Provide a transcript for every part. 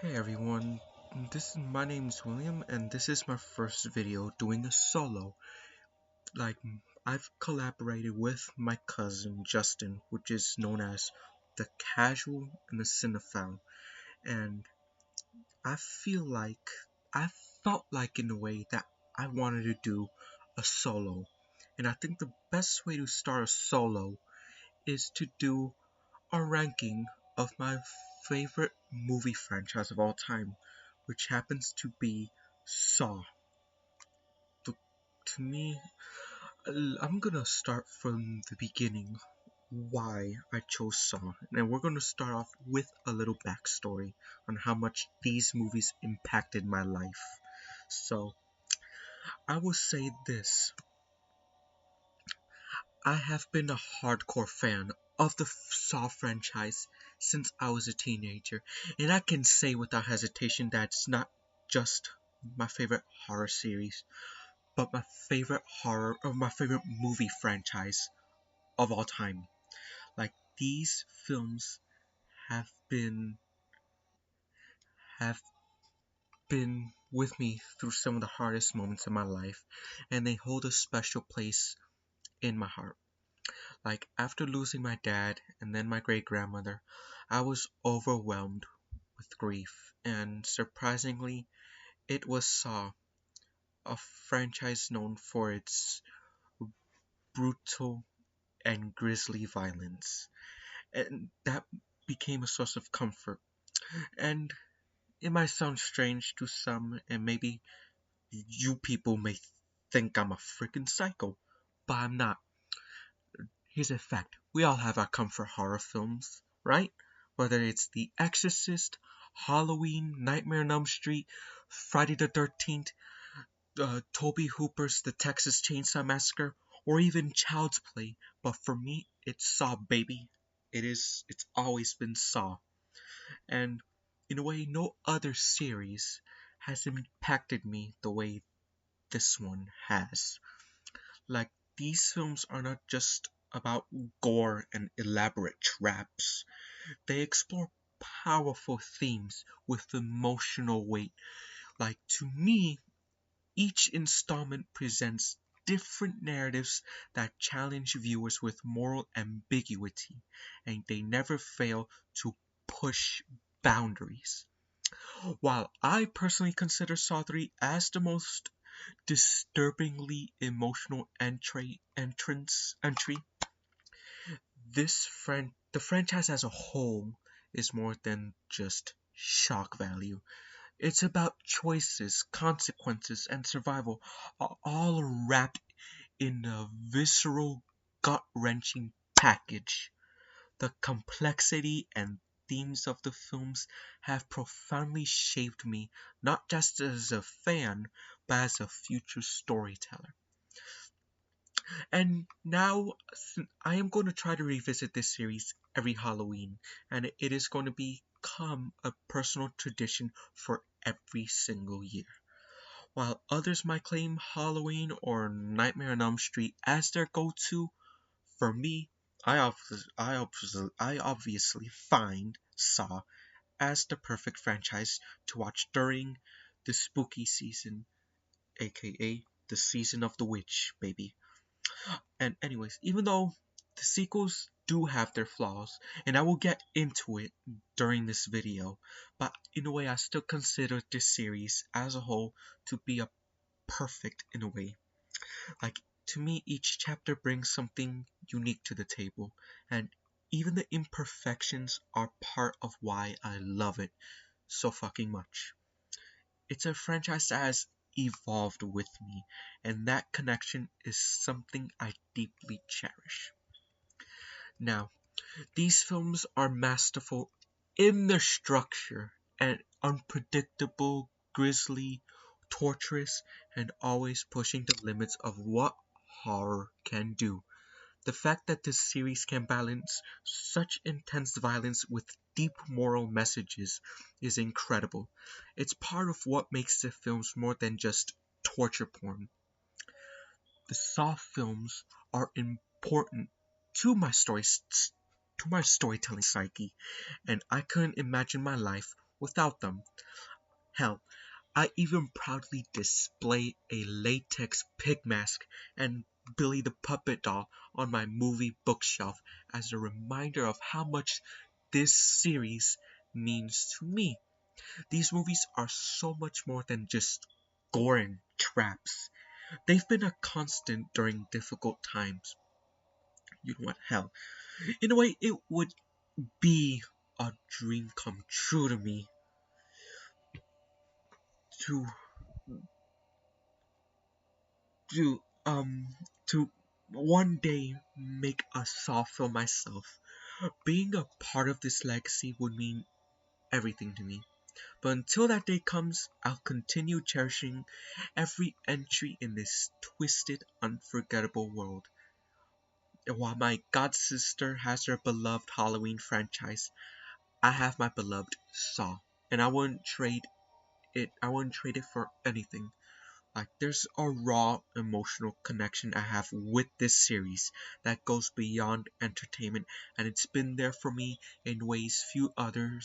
Hey everyone, my name's William and this is my first video doing a solo. Like, I've collaborated with my cousin Justin, which is known as the Casual and the Cinephile, and I feel like, I felt like in a way that I wanted to do a solo. And I think the best way to start a solo is to do a ranking of my favorite movie franchise of all time, which happens to be Saw. To, to me, I'm gonna start from the beginning why I chose Saw, and we're gonna start off with a little backstory on how much these movies impacted my life. So, I will say this. I have been a hardcore fan of the Saw franchise since I was a teenager, and I can say without hesitation that it's not just my favorite horror series, but my favorite movie franchise of all time. Like, these films have been have been with me through some of the hardest moments in my life, and they hold a special place in my heart. Like, after losing my dad and then my great grandmother, I was overwhelmed with grief, and surprisingly, it was Saw, a franchise known for its brutal and grisly violence, and that became a source of comfort. And it might sound strange to some, and maybe you people may think I'm a freaking psycho, but I'm not. Here's a fact: we all have our comfort horror films, right? Whether it's The Exorcist, Halloween, Nightmare on Elm Street, Friday the 13th, Toby Hooper's The Texas Chainsaw Massacre, or even Child's Play. But for me, it's Saw, baby. It's always been Saw. And in a way, no other series has impacted me the way this one has. Like, these films are not just about gore and elaborate traps. They explore powerful themes with emotional weight. Like, to me, each installment presents different narratives that challenge viewers with moral ambiguity, and they never fail to push boundaries. While I personally consider Saw 3 as the most disturbingly emotional entry, the franchise as a whole is more than just shock value. It's about choices, consequences, and survival, all wrapped in a visceral, gut-wrenching package. The complexity and themes of the films have profoundly shaped me, not just as a fan, but as a future storyteller. And now I am going to try to revisit this series every Halloween, and it is going to become a personal tradition for every single year. While others might claim Halloween or Nightmare on Elm Street as their go-to, for me, I obviously find Saw as the perfect franchise to watch during the spooky season, aka the season of the witch, baby. And anyways, even though the sequels do have their flaws, and I will get into it during this video, but in a way I still consider this series as a whole to be a perfect in a way. Like, to me, each chapter brings something unique to the table, and even the imperfections are part of why I love it so fucking much. It's a franchise that has evolved with me, and that connection is something I deeply cherish. Now, these films are masterful in their structure and unpredictable, grisly, torturous, and always pushing the limits of what horror can do. The fact that this series can balance such intense violence with deep moral messages is incredible. It's part of what makes the films more than just torture porn. The Saw films are important to my storytelling psyche, and I couldn't imagine my life without them. Hell, I even proudly display a latex pig mask and Billy the Puppet doll on my movie bookshelf as a reminder of how much this series means to me. These movies are so much more than just gore and traps. They've been a constant during difficult times. You know what? Hell, in a way, it would be a dream come true to me to to to one day make a Saw film myself. Being a part of this legacy would mean everything to me. But until that day comes, I'll continue cherishing every entry in this twisted, unforgettable world. And while my god sister has her beloved Halloween franchise, I have my beloved Saw, and I wouldn't trade it for anything. Like there's a raw emotional connection I have with this series that goes beyond entertainment, and it's been there for me in ways few other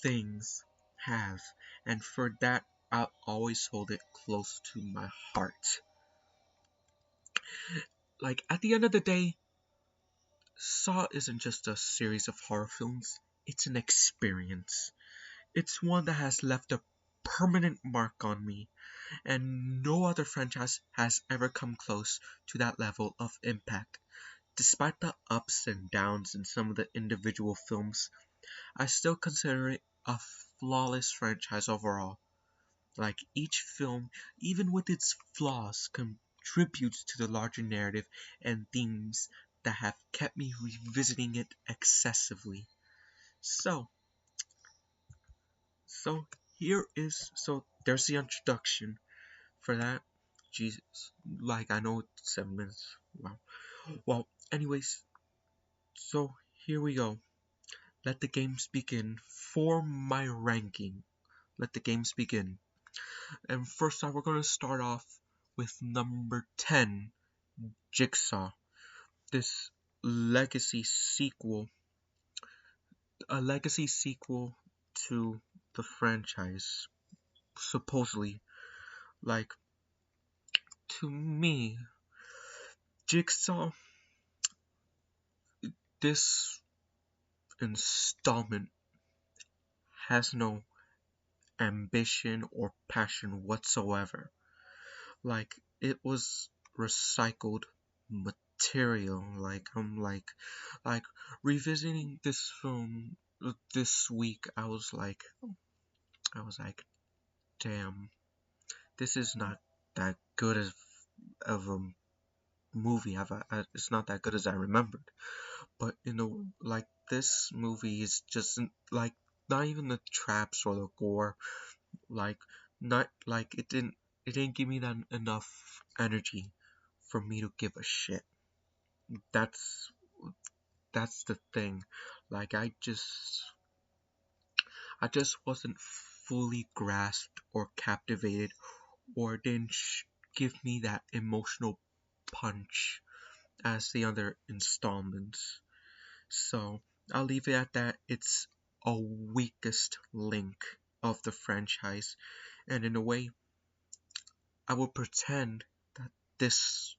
things have. And for that I'll always hold it close to my heart. Like at the end of the day, Saw isn't just a series of horror films, it's an experience. It's one that has left a permanent mark on me, and no other franchise has ever come close to that level of impact. Despite the ups and downs in some of the individual films, I still consider it a flawless franchise overall. Like each film, even with its flaws, contributes to the larger narrative and themes that have kept me revisiting it excessively. So, so so there's the introduction. For that, Jesus, like I know 7 minutes. Wow. Well, anyways, so here we go. Let the games begin for my ranking. Let the games begin. And first off, we're gonna start off with number 10, Jigsaw. This legacy sequel, a legacy sequel to the franchise. Supposedly, like to me, Jigsaw. This installment has no ambition or passion whatsoever. Like it was recycled material. Like revisiting this film this week, I was like, damn, this is not that good of a movie. It's not that good as I remembered. But like this movie is just like not even the traps or the gore, like not like it didn't give me that enough energy for me to give a shit. That's that's the thing. Like I just wasn't fully grasped or captivated, or didn't give me that emotional punch as the other installments. So I'll leave it at that. It's a weakest link of the franchise, and in a way I will pretend that this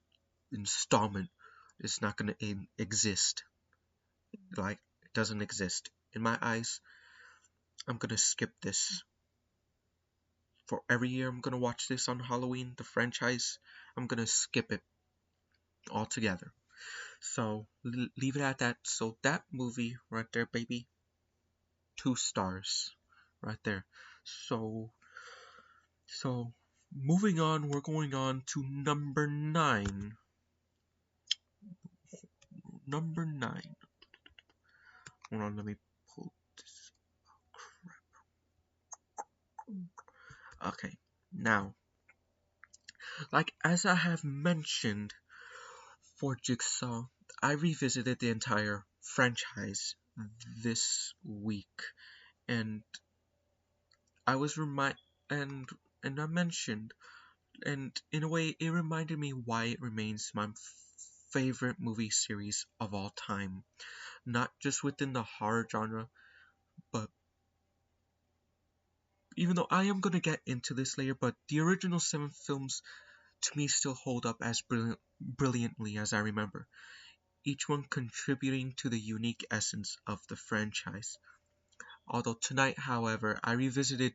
installment is not going to exist. Like, it doesn't exist. In my eyes, I'm going to skip this. For every year I'm going to watch this on Halloween, the franchise, I'm going to skip it altogether. So, leave it at that. So, that movie right there, baby, 2 stars. Right there. So, so moving on, we're going on to number 9. Number 9. Hold on, let me pull this. Crap. Okay, now, like as I have mentioned for Jigsaw, I revisited the entire franchise this week, and I was and I mentioned, and in a way, it reminded me why it remains my favorite movie series of all time, not just within the horror genre, but even though I am gonna get into this later, but the original seven films to me still hold up as brilliantly as I remember, each one contributing to the unique essence of the franchise. Although tonight, however, I revisited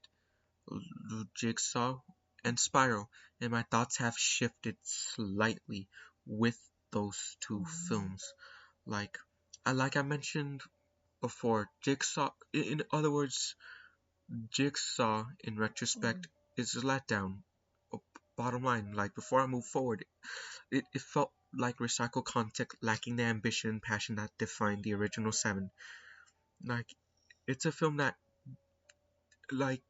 Jigsaw and Spiral, and my thoughts have shifted slightly with those two films. Like, like I mentioned before, Jigsaw, in other words, Jigsaw, in retrospect, is a letdown. Bottom line, like before I move forward, it felt like recycled content lacking the ambition and passion that defined the original seven. Like it's a film that like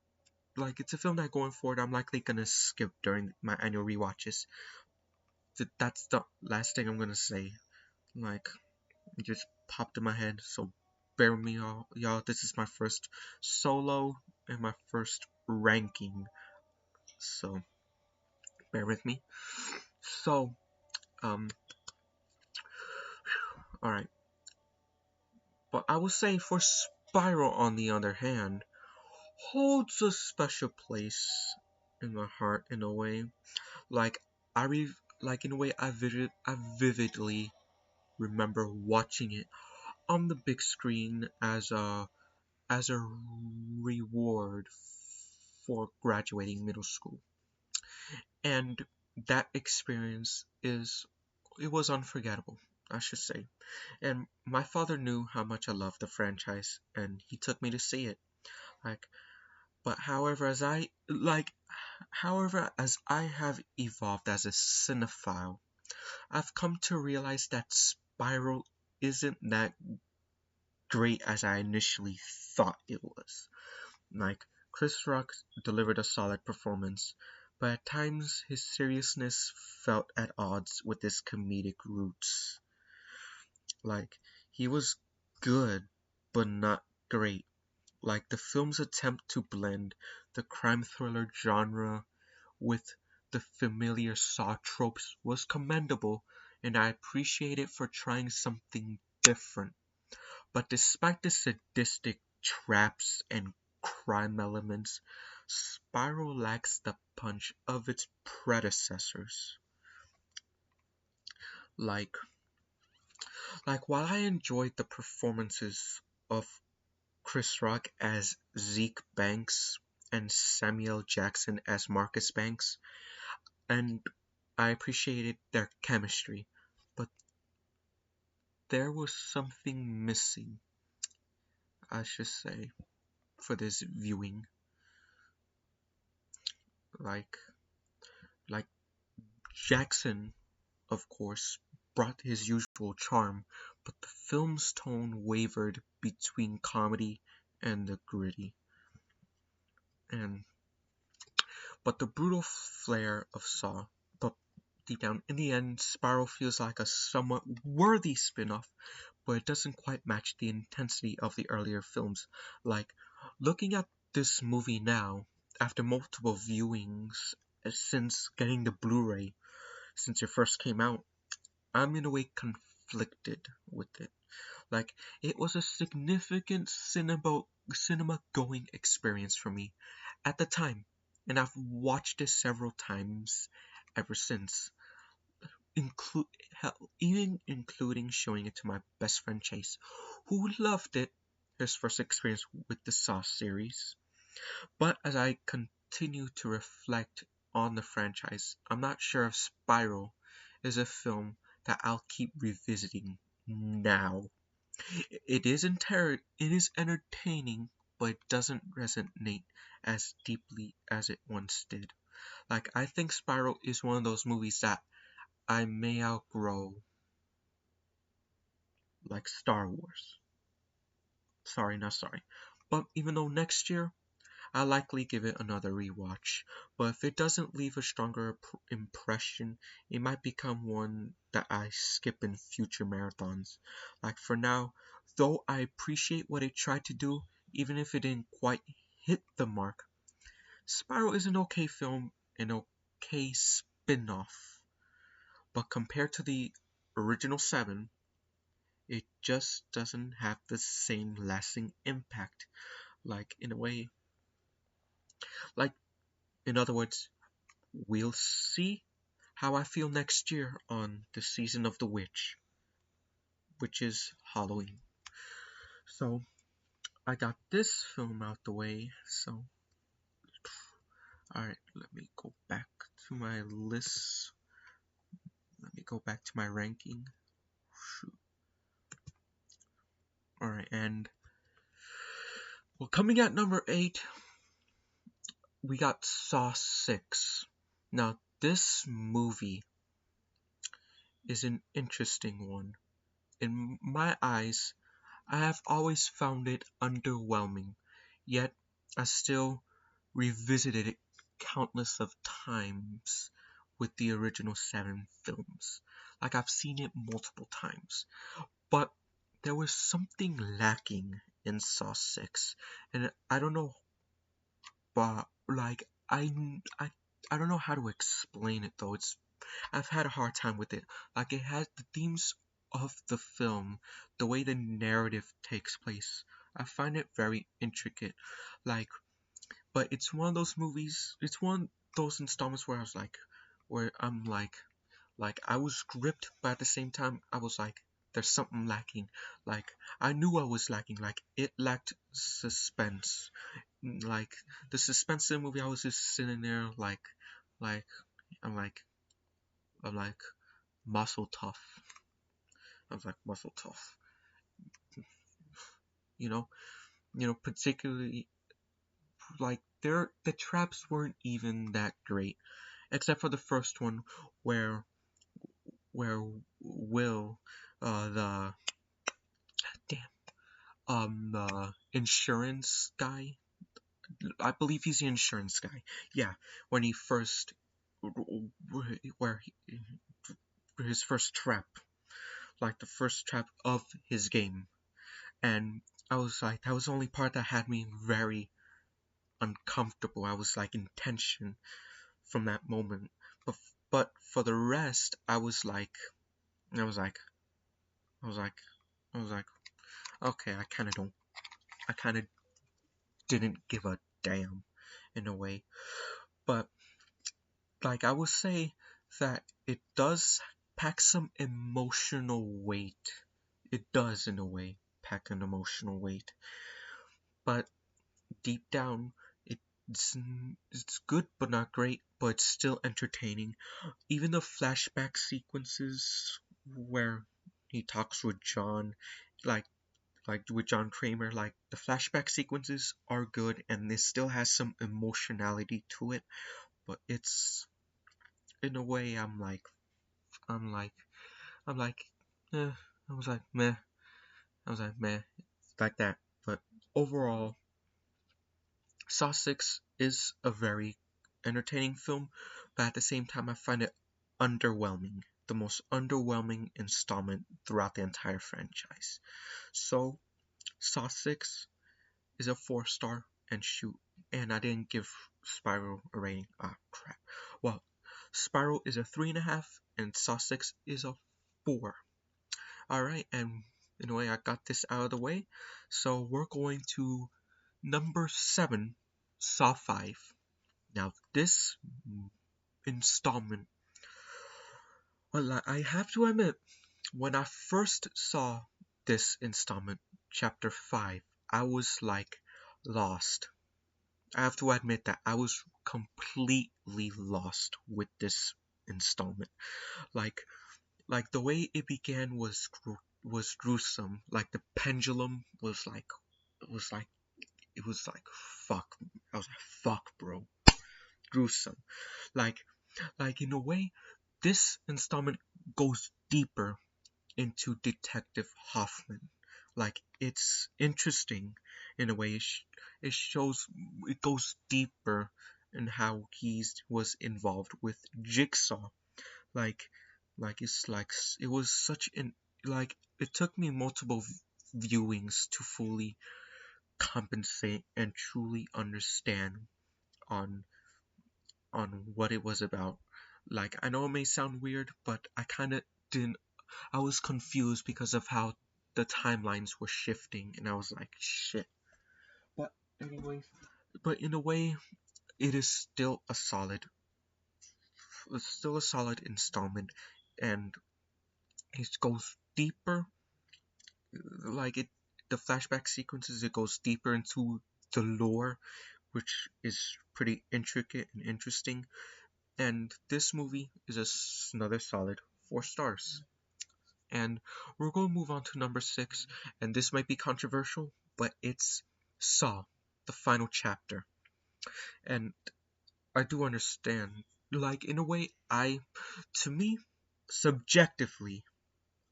it's a film that going forward I'm likely gonna skip during my annual rewatches. That's the last thing I'm gonna say. Like it just popped in my head, so bear with me y'all. This is my first solo and my first ranking. So bear with me. So um alright. But I would say for Spiral on the other hand, holds a special place in my heart in a way. Like like in a way I vividly remember watching it on the big screen as a reward for graduating middle school. And that experience it was unforgettable, I should say. And my father knew how much I loved the franchise and he took me to see it. Like but however as I have evolved as a cinephile, I've come to realize that Spiral isn't that great as I initially thought it was. Like, Chris Rock delivered a solid performance, but at times his seriousness felt at odds with his comedic roots. Like, he was good, but not great. Like, the film's attempt to blend the crime thriller genre with the familiar Saw tropes was commendable, and I appreciate it for trying something different. But despite the sadistic traps and crime elements, Spiral lacks the punch of its predecessors. Like, while I enjoyed the performances of Chris Rock as Zeke Banks and Samuel Jackson as Marcus Banks, and I appreciated their chemistry, but there was something missing, I should say, for this viewing. Like, like Jackson, of course, brought his usual charm, but the film's tone wavered between comedy and the gritty. And but the brutal flair of Saw, but deep down, in the end, Spiral feels like a somewhat worthy spin-off, but it doesn't quite match the intensity of the earlier films. Like, looking at this movie now, after multiple viewings, since getting the Blu-ray, since it first came out, I'm in a way conflicted with it. Like, it was a significant cinema going experience for me at the time, and I've watched it several times ever since, include even including showing it to my best friend Chase, who loved it, his first experience with the Saw series. But as I continue to reflect on the franchise, I'm not sure if Spiral is a film that I'll keep revisiting now. It is entertaining, but it doesn't resonate as deeply as it once did. Like I think Spiral is one of those movies that I may outgrow, like Star Wars. Sorry, not sorry. But even though next year I'll likely give it another rewatch, but if it doesn't leave a stronger impression, it might become one that I skip in future marathons. Like for now, though I appreciate what it tried to do, even if it didn't quite hit the mark, Spiral is an okay film, an okay spin off. But compared to the original seven, it just doesn't have the same lasting impact. Like, in a way, Like, in other words, we'll see how I feel next year on the season of the witch, which is Halloween. So I got this film out the way. So, alright, let me go back to my list. Let me go back to my ranking. Alright, and well, coming at number 8, we got Saw 6. Now, this movie is an interesting one. In my eyes, I have always found it underwhelming, yet I still revisited it countless of times with the original 7 films. Like, I've seen it multiple times. But there was something lacking in Saw 6. And I don't know, but like, I don't know how to explain it though. I've had a hard time with it. Like, it has the themes of the film, the way the narrative takes place. I find it very intricate. Like, but it's one of those movies. It's one of those installments where where I'm like I was gripped, but at the same time I was like, there's something lacking. Like, I knew I was lacking. Like, it lacked suspense. Like, the suspense in the movie, I was just sitting there like I'm like I'm like muscle tough. I was like muscle tough. You know, particularly like the traps weren't even that great, except for the first one where where Will, the damn the insurance guy, I believe he's the insurance guy. Yeah, when he first where he, his first trap, like the first trap of his game, and I was like, that was the only part that had me very uncomfortable. I was like in tension from that moment. But for the rest, I was like, I was like, I was like, okay, I kind of didn't give a damn in a way. But like, I would say that it does pack some emotional weight. It does, in a way, pack an emotional weight. But deep down, it's it's good but not great, but it's still entertaining. Even the flashback sequences where he talks with John, like with John Kramer, like the flashback sequences are good and this still has some emotionality to it, but it's in a way I'm like I'm like eh, I was like meh. I was like meh, like that. But overall, Saw 6 is a very entertaining film, but at the same time I find it underwhelming. The most underwhelming installment throughout the entire franchise. So Saw 6 is a 4-star and shoot. And I didn't give Spiral a rating. Ah, crap. Well, Spiral is a 3.5 and Saw 6 is a 4. Alright, and in a way I got this out of the way. So we're going to number 7, Saw 5. Now this installment, well, I have to admit, when I first saw this installment, chapter 5, I was like lost. I have to admit that I was completely lost with this installment. Like the way it began was gruesome. Like the pendulum was like it was like fuck. I was like fuck, bro. Gruesome. Like in a way, this installment goes deeper into Detective Hoffman. Like, it's interesting in a way. It shows, it goes deeper in how he was involved with Jigsaw. Like, it was such an it took me multiple viewings to fully compensate and truly understand on what it was about. Like, I know it may sound weird, but I kind of didn't. I was confused because of how the timelines were shifting, and I was like, shit. But anyways, but in a way, it is still a solid, it's still a solid installment, and it goes deeper, like it, the flashback sequences, it goes deeper into the lore, which is pretty intricate and interesting. And this movie is another solid 4 stars. And we're going to move on to number 6, and this might be controversial, but it's Saw, the final chapter. And I do understand, like, in a way, to me, subjectively,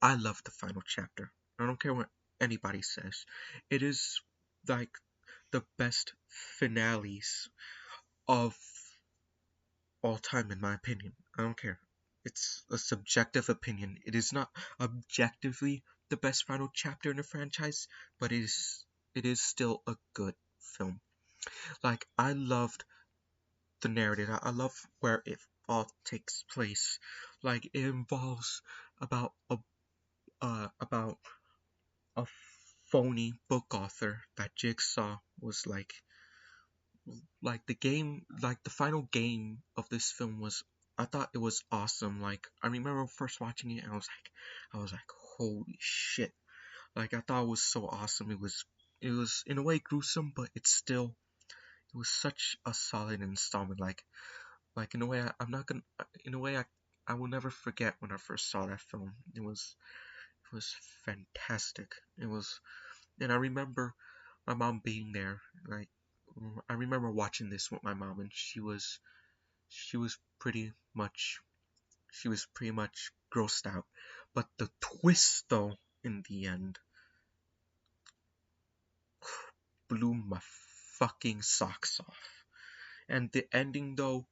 I love the final chapter. I don't care what anybody says. It is like the best finales of all time, in my opinion. I don't care. It's a subjective opinion. It is not objectively the best final chapter in the franchise, but it is still a good film. Like, I loved the narrative. I love where it all takes place. Like, it involves about about a phony book author that Jigsaw was like the game, like the final game of this film was, I thought it was awesome. Like, I remember first watching it and I was like holy shit. Like, I thought it was so awesome. It was in a way gruesome, but it was such a solid installment. Like in a way, I'm not gonna in a way I will never forget when I first saw that film. It was fantastic. It was, and I remember my mom being there. Like, I remember watching this with my mom, and she was pretty much grossed out. But the twist, though, in the end, blew my fucking socks off. And the ending, though,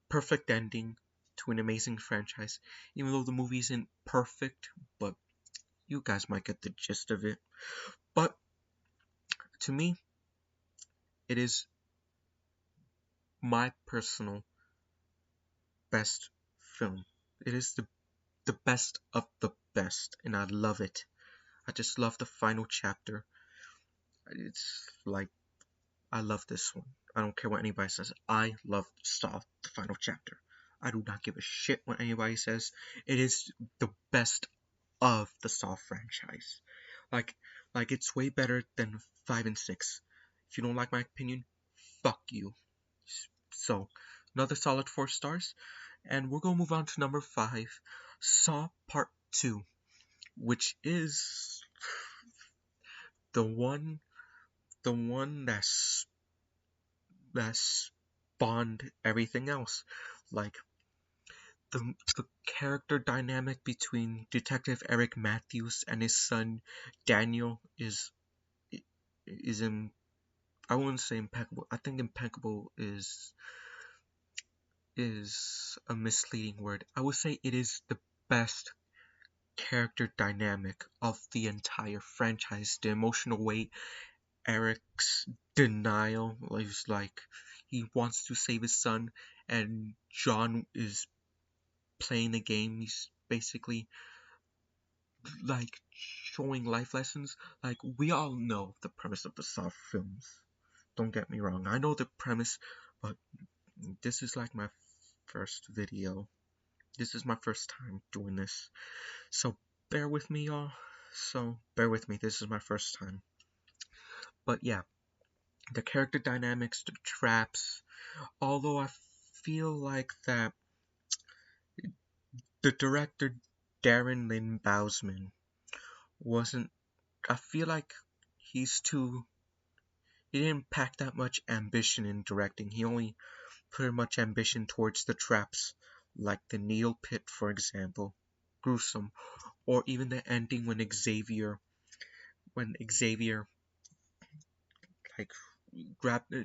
perfect ending to an amazing franchise. Even though the movie isn't perfect, but you guys might get the gist of it. But to me, it is my personal best film. It is the best of the best, and I love it. I just love the final chapter. It's like, I love this one. I don't care what anybody says. I love Saw, the final chapter. I do not give a shit what anybody says. It is the best of the Saw franchise. Like, like it's way better than 5 and 6. If you don't like my opinion, fuck you. So, another solid 4 stars. And we're gonna move on to number 5, Saw Part 2, which is the one that spawned everything else. Like, the character dynamic between Detective Eric Matthews and his son Daniel is in, I wouldn't say impeccable. I think impeccable is a misleading word. I would say it is the best character dynamic of the entire franchise. The emotional weight, Eric's denial, like he wants to save his son, and John is playing the game. He's basically like showing life lessons. Like, we all know the premise of the Saw films. Don't get me wrong. I know the premise, but this is like my first video. This is my first time doing this. So bear with me, y'all. So bear with me. This is my first time. But yeah, the character dynamics, the traps. Although I feel like that the director Darren Lynn Bousman wasn't. I feel like he's too. He didn't pack that much ambition in directing. He only put much ambition towards the traps, like the Needle Pit, for example, gruesome, or even the ending when Xavier like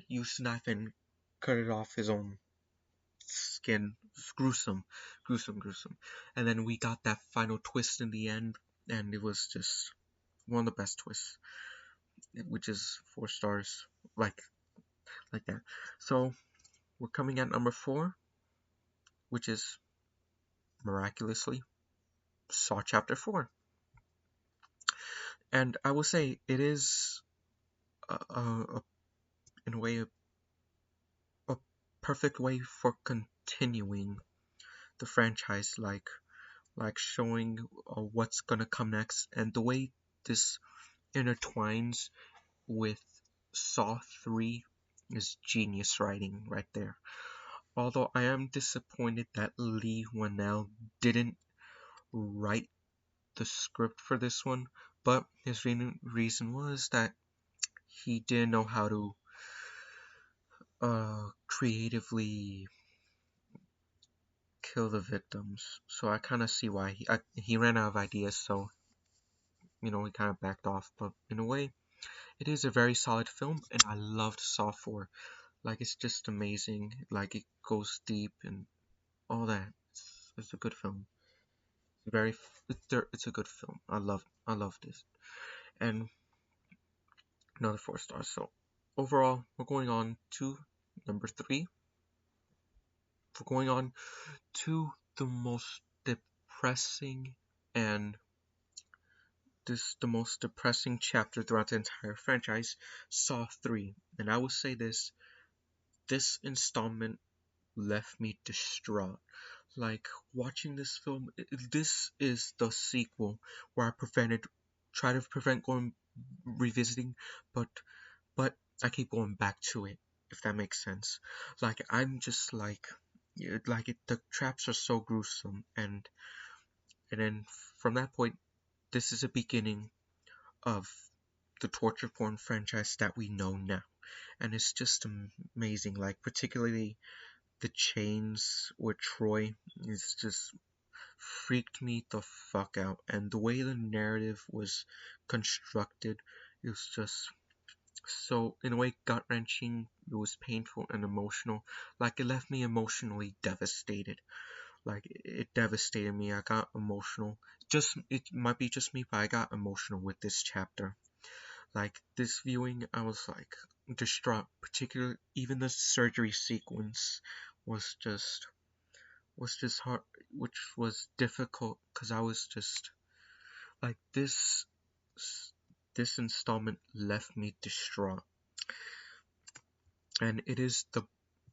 used a knife and cut it off his own skin. It's gruesome, gruesome, gruesome. And then we got that final twist in the end, and it was just one of the best twists, which is 4 stars, like that. So we're coming at number 4, which is miraculously Saw Chapter 4. And I will say it is in a way perfect way for continuing the franchise, like showing what's gonna come next, and the way this intertwines with Saw 3 is genius writing right there. Although I am disappointed that Lee Wanell didn't write the script for this one, but his reason was that he didn't know how to creatively kill the victims. So I kind of see why he ran out of ideas, so he kind of backed off. But in a way, it is a very solid film, and I loved Saw 4. Like, it's just amazing. Like, it goes deep and all that. It's a good film. Very, it's a good film. I love this. And another 4 stars. So overall, we're going on to number 3. We're going on to the most depressing and the most depressing chapter throughout the entire franchise, Saw 3. And I will say this installment left me distraught. Like, watching this film, this is the sequel where try to prevent going revisiting, but I keep going back to it, if that makes sense. Like, I'm just like, the traps are so gruesome, and then from that point, this is a beginning of the torture porn franchise that we know now, and it's just amazing. Like, particularly the chains with Troy is just freaked me the fuck out, and the way the narrative was constructed, it was just so, in a way, gut wrenching. It was painful and emotional. Like, it left me emotionally devastated. Like, it devastated me. I got emotional. It might be just me, but I got emotional with this chapter. Like, this viewing, I was like distraught. Particularly, even the surgery sequence was just hard, which was difficult because I was just like this installment left me distraught. And it is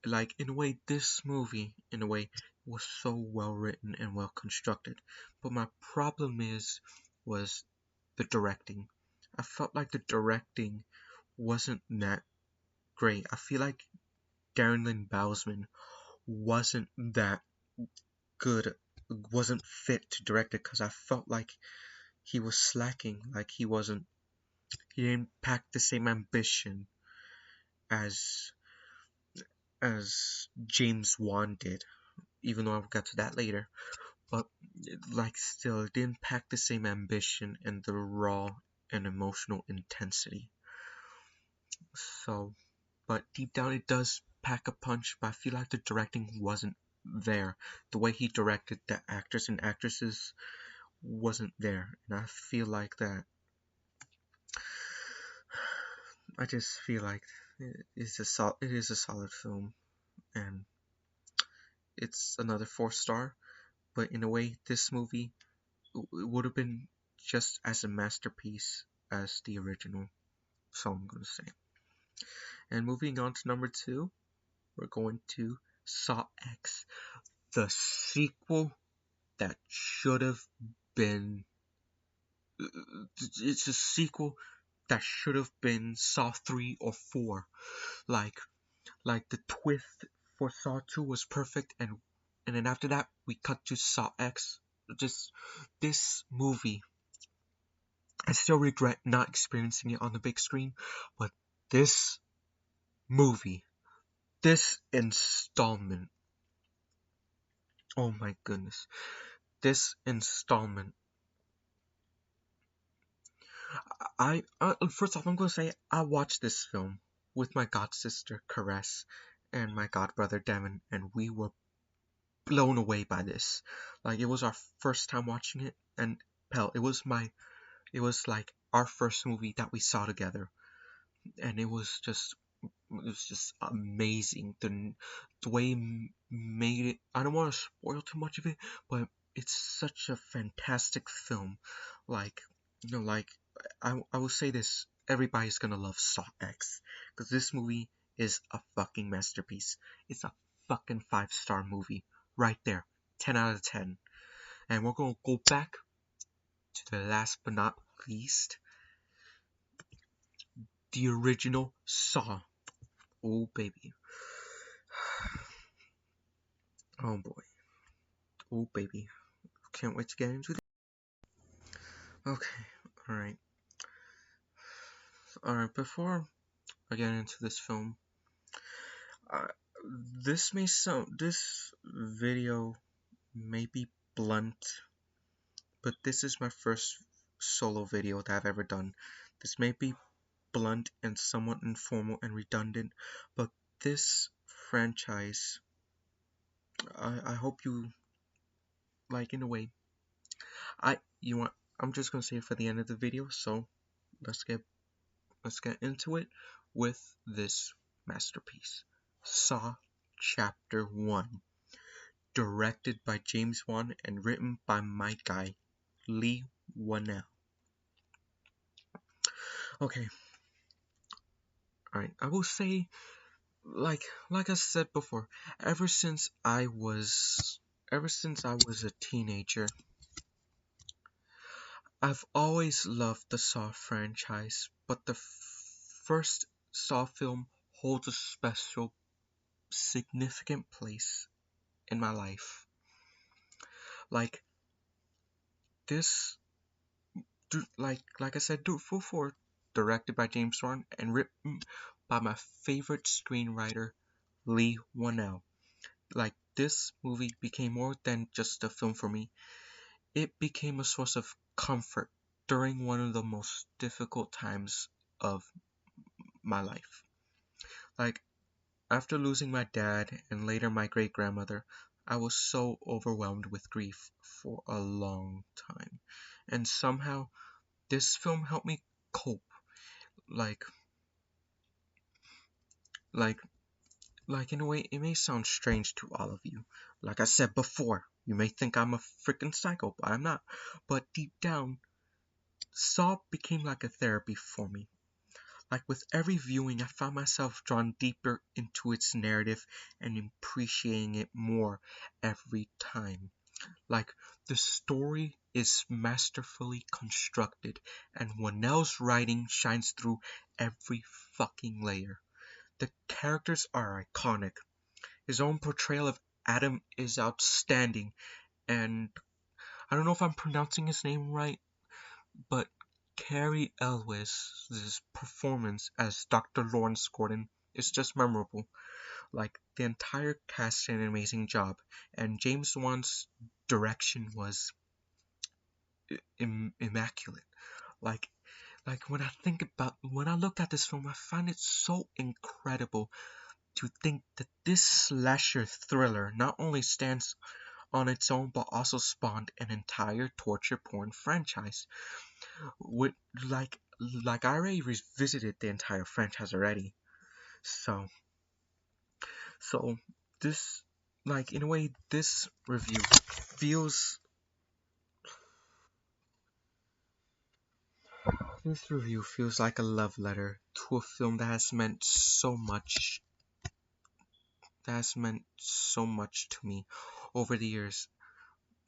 like, in a way, this movie in a way was so well written and well constructed, but my problem was the directing. I felt like the directing wasn't that great. I feel like Darren Lynn Bousman wasn't that good, wasn't fit to direct it, because I felt like he was slacking. Like, he didn't pack the same ambition as James Wan did, even though I'll get to that later. But, like, still, it didn't pack the same ambition and the raw and emotional intensity. So, but deep down it does pack a punch, but I feel like the directing wasn't there. The way he directed the actors and actresses wasn't there, and I feel like that. I just feel like it is a solid film, and it's another 4 star. But in a way, this movie would have been just as a masterpiece as the original. So I'm gonna say. And moving on to number 2, we're going to Saw X, the sequel that should have been. It's a sequel that should have been Saw 3 or 4. Like, the twist for Saw 2 was perfect, and then after that we cut to Saw X. Just this movie, I still regret not experiencing it on the big screen, but this movie, this installment, oh my goodness, this installment. First off, I'm gonna say I watched this film with my god sister Caress and my god brother Devin, and we were blown away by this. Like, it was our first time watching it, and hell, it was like our first movie that we saw together, and it was just amazing. The way he made it. I don't want to spoil too much of it, but it's such a fantastic film. Like, like, I will say this: everybody's gonna love Saw X, because this movie is a fucking masterpiece. It's a fucking 5-star movie. Right there. 10 out of 10. And we're gonna go back to the last but not least, the original Saw. Oh baby. Oh boy. Oh baby. Can't wait to get into it. Okay. Alright. Alright, before I get into this film, uh, this video may be blunt, but this is my first solo video that I've ever done. This may be blunt and somewhat informal and redundant, but this franchise, I hope you like, in a way. You want, I'm just gonna say it for the end of the video, so let's get into it with this masterpiece. Saw Chapter 1, directed by James Wan and written by my guy, Lee Whannell. Okay. Alright, I will say, like I said before, ever since I was a teenager, I've always loved the Saw franchise, but the first Saw film holds a special, significant place in my life. Like this, like I said before, directed by James Wan and written by my favorite screenwriter, Lee Whannell. Like, this movie became more than just a film for me. It became a source of comfort during one of the most difficult times of my life. Like, after losing my dad and later my great grandmother, I was so overwhelmed with grief for a long time. And somehow, this film helped me cope. Like, like, in a way, it may sound strange to all of you. Like I said before, you may think I'm a freaking psycho, but I'm not. But deep down, Saw became like a therapy for me. Like, with every viewing, I found myself drawn deeper into its narrative and appreciating it more every time. Like, the story is masterfully constructed, and Whannell's writing shines through every fucking layer. The characters are iconic. His own portrayal of Adam is outstanding, and I don't know if I'm pronouncing his name right, but Cary Elwes' performance as Dr. Lawrence Gordon is just memorable. Like, the entire cast did an amazing job, and James Wan's direction was immaculate. Like, when I look at this film, I find it so incredible to think that this slasher thriller not only stands on its own but also spawned an entire torture porn franchise. With like I already revisited the entire franchise already. So so this, like, in a way, feels this review feels like a love letter to a film that has meant so much to me over the years.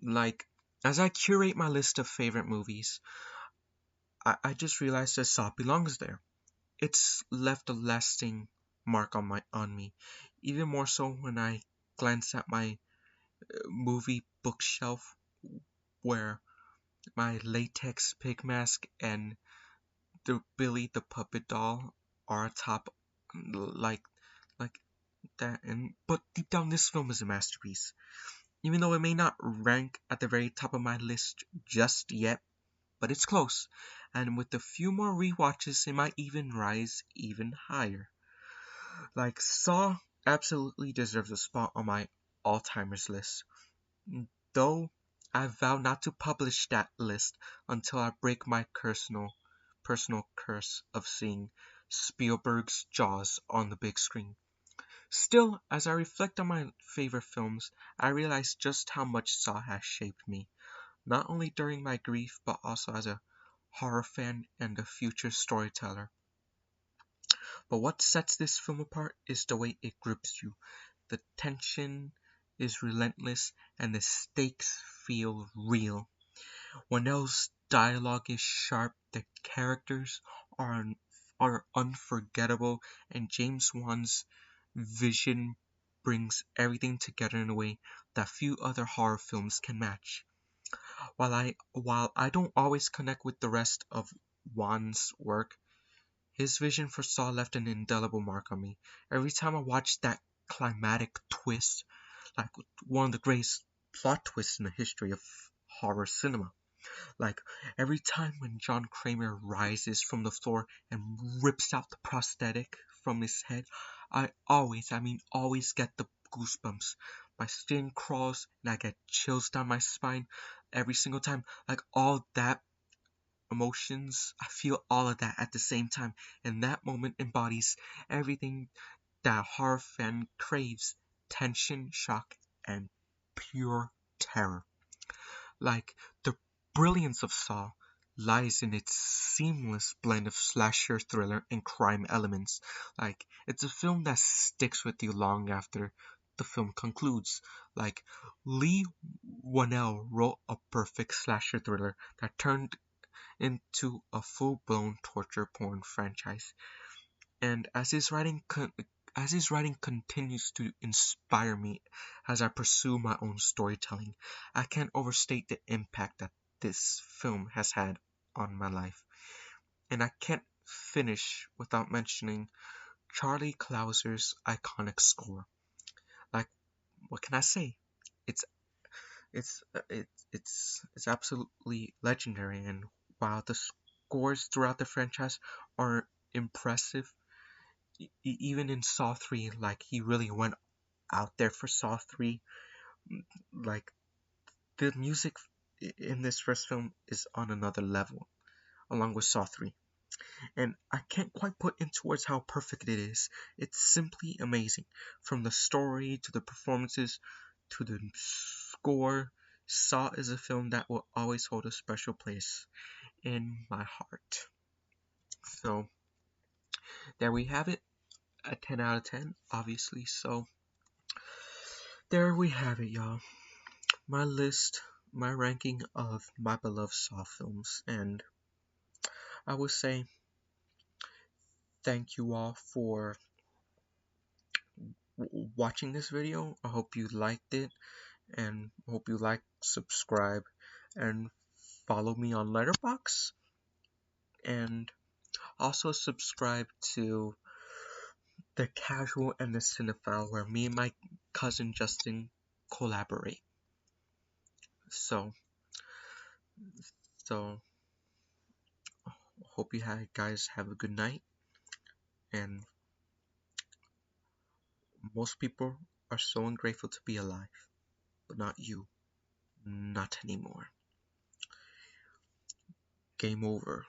Like, as I curate my list of favorite movies, I just realized that Saw belongs there. It's left a lasting mark on me, even more so when I glance at my movie bookshelf, where my latex pig mask and the Billy the Puppet doll are atop, like like that. And but deep down, this film is a masterpiece. Even though it may not rank at the very top of my list just yet, but it's close. And with a few more rewatches, it might even rise even higher. Like, Saw absolutely deserves a spot on my all-timers list, though I vow not to publish that list until I break my personal curse of seeing Spielberg's Jaws on the big screen. Still, as I reflect on my favorite films, I realize just how much Saw has shaped me, not only during my grief but also as a horror fan and a future storyteller. But what sets this film apart is the way it grips you. The tension is relentless and the stakes feel real. Whannell's dialogue is sharp, the characters are are unforgettable, and James Wan's vision brings everything together in a way that few other horror films can match. While I don't always connect with the rest of Wan's work, his vision for Saw left an indelible mark on me. Every time I watch that climatic twist, like one of the greatest plot twists in the history of horror cinema, like every time when John Kramer rises from the floor and rips out the prosthetic from his head, I mean always get the goosebumps. My skin crawls and I get chills down my spine every single time. Like all that emotions, I feel all of that at the same time, and that moment embodies everything that a horror fan craves: tension, shock, and pure terror. Like, the brilliance of Saw lies in its seamless blend of slasher, thriller, and crime elements. Like, it's a film that sticks with you long after the film concludes. Like, Lee Whannell wrote a perfect slasher thriller that turned into a full-blown torture porn franchise. And as his writing continues to inspire me as I pursue my own storytelling, I can't overstate the impact that this film has had on my life. And I can't finish without mentioning Charlie Clouser's iconic score. Like, what can I say? It's it's absolutely legendary, and while the scores throughout the franchise are impressive, even in Saw 3, like he really went out there for Saw 3. Like the music in this first film is on another level, along with Saw 3. And I can't quite put into words how perfect it is. It's simply amazing. From the story to the performances to the score, Saw is a film that will always hold a special place in my heart. So, there we have it. A 10 out of 10, obviously. So, there we have it, y'all. My list, my ranking of my beloved Saw films, and I would say thank you all for watching this video. I hope you liked it, and hope you like, subscribe, and follow me on Letterboxd, and also subscribe to the Casual and the Cinephile, where me and my cousin Justin collaborate. So, so hope you guys have a good night, and most people are so ungrateful to be alive, but not you. Not anymore. Game over.